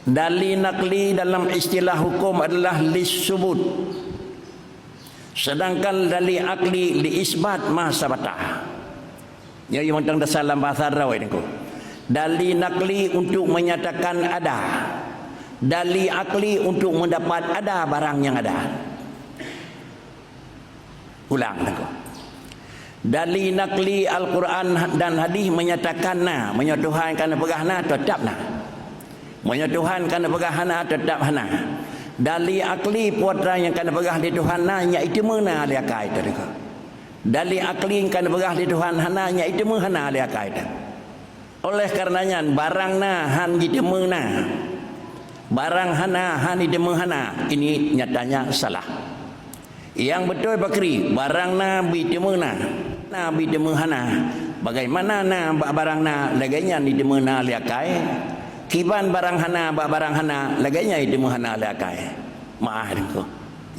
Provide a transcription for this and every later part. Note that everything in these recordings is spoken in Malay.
Dalil nakli dalam istilah hukum adalah lisubut. Sedangkan dalil akli liisbat ma sabata. Ya yang tentang dalam bahasa Arab ini ko. Dalil nakli untuk menyatakan ada. Dalil akli untuk mendapat ada barang yang ada. Ulang ko. Dalil nakli Al-Quran dan hadis menyatakan menyatuhankan pegahna tetap menyatuhankan pegahna tetap hana. Dalil akli putra yang kan pegah di Tuhan nya itu mana dia kait tu. Dalil akli kan pegah di Tuhan hana nya itu mana dia kait. Oleh karenanya barang han gitu mana. Barang han itu mana. Ini nyatanya salah. Yang betul bakri barang itu mana. Nabi demehana bagaimana barang laganya di demena liakai kiban barang hana barang hana laganya di demehana liakai maah ko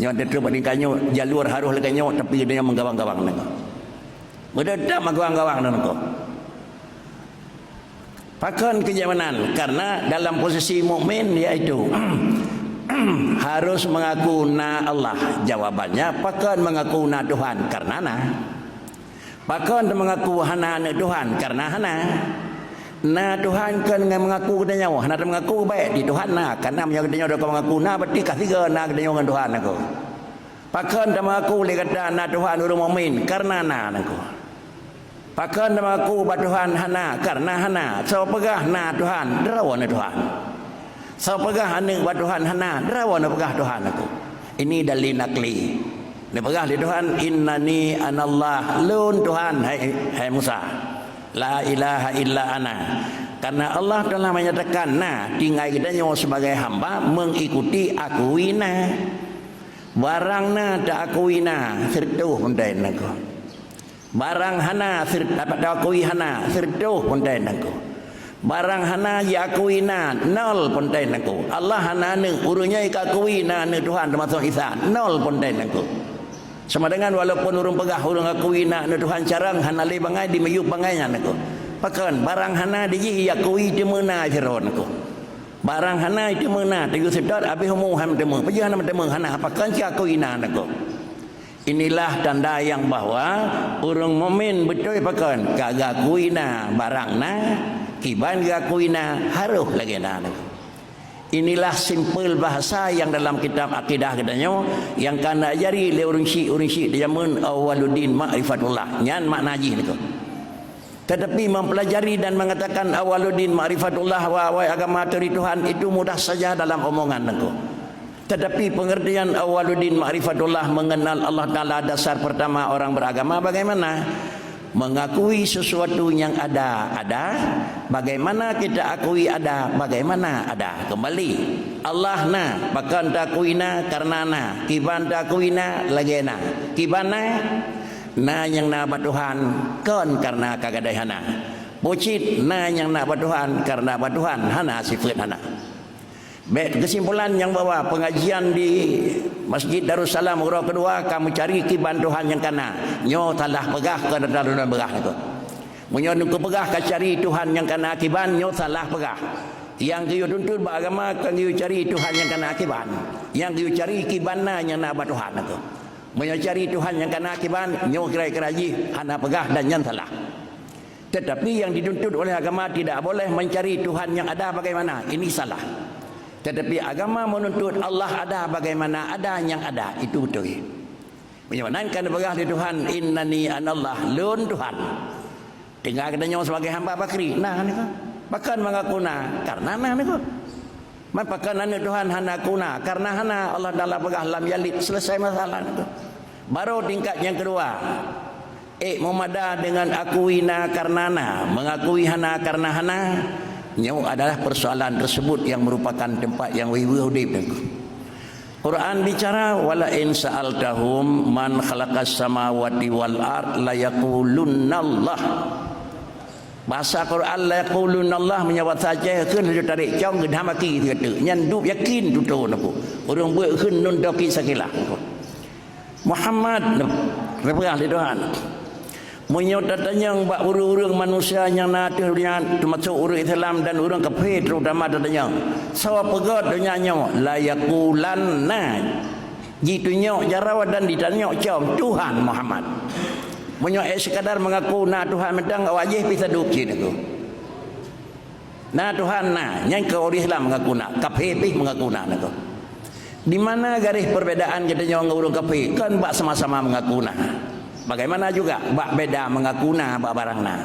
nyo tetep badingkanyo jalur haruh laganyo tapi dia menggawang-gawang nako bededam menggawang-gawang nako pakan kenyamanan karena dalam posisi mukmin yaitu harus mengaku Allah. Jawabannya pakan mengaku Tuhan karena pakan mengaku hana Tuhan karena hana Tuhan kan mengaku katanya hana mengaku baik di Tuhan karena katanya udah mengaku berarti kasih katanya dengan Tuhan aku pakan mengaku kata Tuhan urang mukmin karena aku pakan mengaku Tuhan hana karena hana so pegah Tuhan derawan Tuhan so pegah Tuhan hana derawan pegah Tuhan aku ini dalil nakli. Dia pegah di Tuhan innani anallah lun Tuhan hai Musa la ilaha illa ana karena Allah telah menyatakan tinggal kita nyawa sebagai hamba mengikuti akuina barangna tak akuina sertuh punten aku barang hana dapat akui hana sertuh punten aku barang hana yakuina nol punten aku Allah hana urunya ikakuina Tuhan termasuk Isa nol punten aku sama dengan walaupun urang pegah urang akui Tuhan carang hana le bangai di meyup bangainya nako pakan barang hana di yakui di mana jeron nako barang hana di mana tu sedot abi homo ham temu pajan temu hana pakan si akui nako inilah tanda yang bahwa urang mukmin betul pakan kagak kuina barangna kiban gakuina haruh lagi nako. Inilah simpel bahasa yang dalam kitab akidah katanya yang kana ajari le urang syi dia zaman awaluddin ma'rifatullah nyan makna haji niku. Tetapi mempelajari dan mengatakan awaluddin ma'rifatullah wa agama dari Tuhan itu mudah saja dalam omongan niku. Tetapi pengertian awaluddin ma'rifatullah mengenal Allah Taala dasar pertama orang beragama bagaimana? Mengakui sesuatu yang ada bagaimana kita akui ada bagaimana ada kembali Allah bahkan takuina karena kiban takuina lagena kibana yang Tuhan kon karena kagadayana pucit yang Tuhan karena Tuhan hana sifat hana. Baik, kesimpulan yang bahwa pengajian di Masjid Darussalam Urau kedua kamu cari kiban Tuhan yang kana nyo salah pegah ke dalam begah itu munyo nu pegah ka cari Tuhan yang kana kiban nyo salah pegah yang kieu tuntut beragama kan kieu cari Tuhan yang kana kiban yang kieu cari kibanna yang na Tuhan itu munyo cari Tuhan yang kana kiban nyo kira-kira ji hana pegah dan yang salah. Tetapi yang dituntut oleh agama tidak boleh mencari Tuhan yang ada bagaimana ini salah. Tetapi agama menuntut Allah ada bagaimana ada yang ada itu betul. Menyamankan pegah di Tuhan innani anallah lun Tuhan. Tinggal katanya sebagai hamba bakri. Niku. Bahkan mengaku karena niku. Bahkan Tuhan hana kuna karena hana Allah dalam pegah lam yalid selesai masalah niku. Baru tingkat yang kedua. Memada dengan akuina karena mengakui hana karena hana. Nyawa adalah persoalan tersebut yang merupakan tempat yang wihudib. Quran bicara wala in sa'altahum man khalaqas samawati wal ard la yaqulunnallah. Bahasa Quran la yaqulunnallah menyawat saja keun dia tarik cong ke hamaki kata nyan duk yakin tutu naku. Urang buat keun nun doki sakilah. Muhammad repah di Tuhan. Munyo tatanya bak urang-urang manusia yang nak dunia termasuk urang Islam dan urang kafir terutama tatanya. Sawa pegat dunyanya la yaqulanna. Jitunya jarawat dan ditanya jawab Tuhan Muhammad. Munyo sekadar mengaku na Tuhan medang wajib bisa duki tu. Na Tuhan na yang ke orang Islam mengaku na, kafir mengaku na tu. Di mana garis perbedaan kita dengan orang kafir? Kan bak sama-sama mengaku na. Bagaimana juga bak beda mengaku na bak barang na.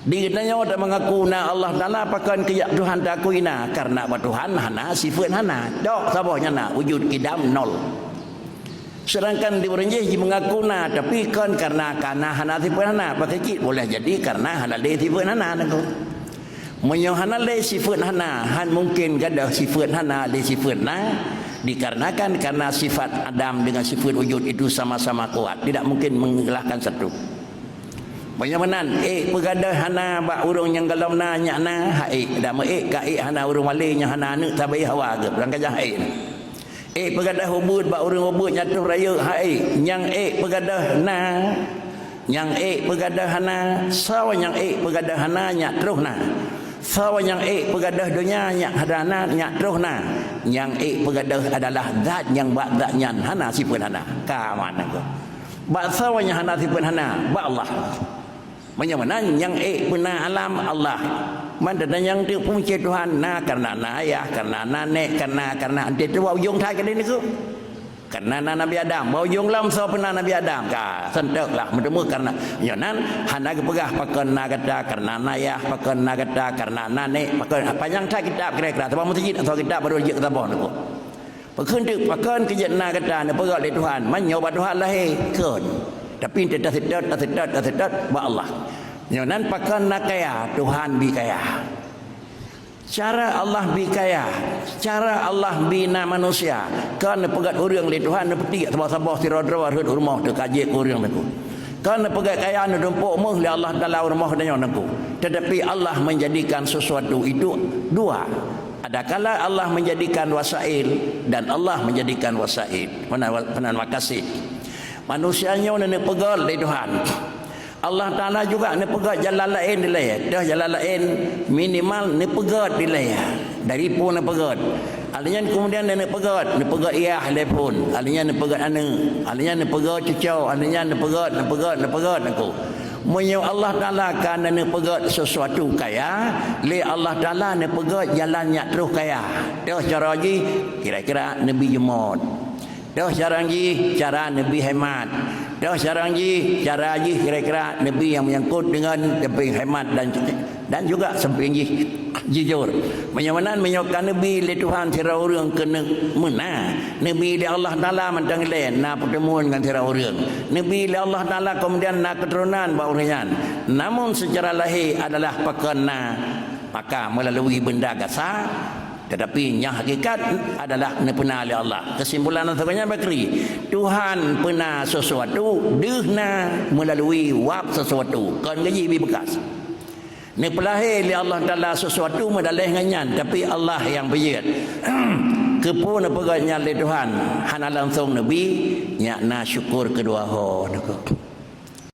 Ditanya orang mengaku na Allah Taala pakan keyak Tuhan takuina karena bak Tuhan hana sifat hana. Dok sabahnya na wujud kidam nol. Sedangkan di orang je mengaku na tapi kan karena hana sifat hana pakai kit boleh jadi karena hana le sifat hana tu. Munyo hana le sifat hana han mungkin gadah sifat hana le sifat na. Dikarenakan karena sifat Adam dengan sifat wujud itu sama-sama kuat, tidak mungkin mengalahkan satu. Bagaimana? Pegadah hana bak urang yang galau na nyak na haik dah me ka hana urang walinya hana ne tabai hawa ke berang kajah haik. Pegadah hubud bak urang hubud nyatuh raya haik yang pegadah na yang pegadah hana sawa yang pegadah hana nyak terus na. Sawa yang pegadah dunia nyak hadana nyak terus na. Yang pegadah adalah zat yang bak zatnya hana sifat hana. Ka mana ko? Bak sawa yang hana sifat hana bak Allah. Bagaimana yang benar alam Allah. Mana yang dia punya Tuhan na karena na ayah, karena nenek, karena dia tu ujung thai ke ni ko. Karena Nabi Adam, ujung lam so pernah Nabi Adam ka sentaklah menemu karena yonan hana ke pegah pakan na kata karena ayah, pakan na kata karena nenek, pakan panjang thai kitab kira-kira sebab masjid atau kitab baru je kitab ni ko. Pakan tu pakan ke na kata na pegah le Tuhan, menyobat Tuhan lahir keun. Tapi tidak sedot ba Allah. Yonan pakan na kaya Tuhan bi kaya. Cara Allah bi kaya, cara Allah bina manusia. Kan pegat urang le Tuhan peti sabah tiradra hud rumah tu kaji urang aku. Kan pegat kaya nu dumpuk meh le Allah Taala rumah dan aku. Tetapi Allah menjadikan sesuatu itu dua. Adakala Allah menjadikan wasail dan Allah menjadikan wasail. Penan makasih. Manusianya ni pegal le Tuhan. Allah Ta'ala juga ni pegat jalan lain dilaya. Dah jalan lain minimal ni pegat dilaya. Dari pun ni pegat. Alinya kemudian ni pegat iya telepon. Alinya ni pegat ane. Alinya ni pegat cucau. Alinya ni pegat aku. Menyo Allah Ta'ala kan ni pegat sesuatu kaya. Le Allah Ta'ala ni pegat jalannya terus kaya. Dah cara lagi kira-kira Nabi Jemot. Dah cara lagi cara Nabi hemat. Dah sekarang ji cara ji kira-kira Nabi yang menyangkut dengan lebih hemat dan juga samping ji jujur. Menyamanan menyokkan Nabi le Tuhan tira orang kena mena. Nabi le Allah Taala mentang lain na pertemuan dengan tira orang. Nabi le Allah Taala kemudian na keturunan ba orang. Namun secara lahir adalah pakana maka melalui benda gasa. Tetapi yang hakikat adalah pernah oleh Allah. Kesimpulan antaranya bakri. Tuhan pernah sesuatu, dihna melalui wab sesuatu. Kan gaji bekas. Ni pelahir oleh Allah Ta'ala sesuatu medalih nganyan. Tapi Allah yang berjid. Kepun apa ganya oleh Tuhan. Hana langsung Nabi. Nyakna syukur kedua ho.